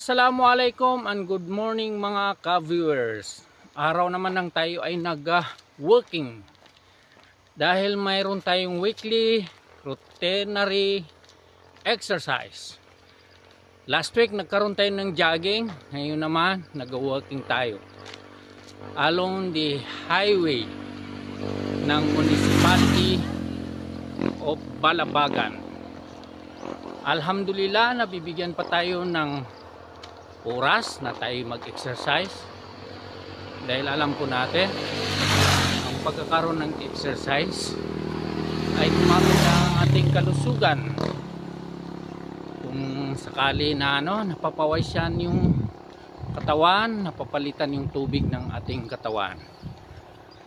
Assalamualaikum and good morning mga ka-viewers. Araw naman ng tayo ay nag-working. Dahil mayroon tayong weekly routinary exercise. Last week nagkaroon tayo ng jogging. Ngayon naman nag-working tayo. Along the highway ng municipality of Balabagan. Alhamdulillah, nabibigyan pa tayo ng oras na tayo mag-exercise dahil alam po natin ang pagkakaroon ng exercise ay gumamit ang ating kalusugan. Kung sakali na napapawasyan yung katawan, napapalitan yung tubig ng ating katawan.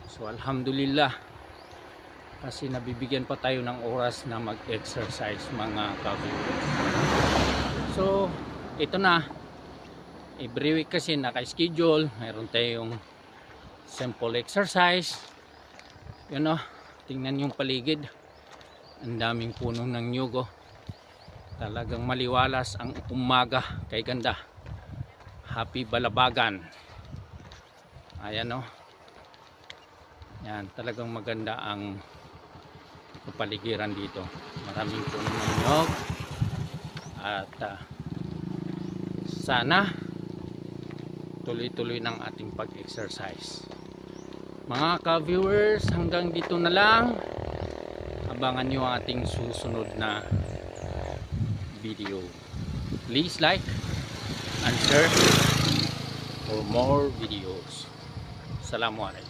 So alhamdulillah, kasi nabibigyan pa tayo ng oras na mag-exercise mga ka-viewers. So ito na, every week kasi naka-schedule, mayroon tayong simple exercise. Yun tingnan yung paligid, ang daming puno ng nyugo, talagang maliwalas ang umaga, kay ganda. Happy Balabagan. Ayan yan, talagang maganda ang kapaligiran dito, maraming puno ng nyug at sana tuloy-tuloy ng ating pag-exercise. Mga ka-viewers, hanggang dito na lang. Abangan nyo ang ating susunod na video. Please like and share for more videos. Assalamualaikum.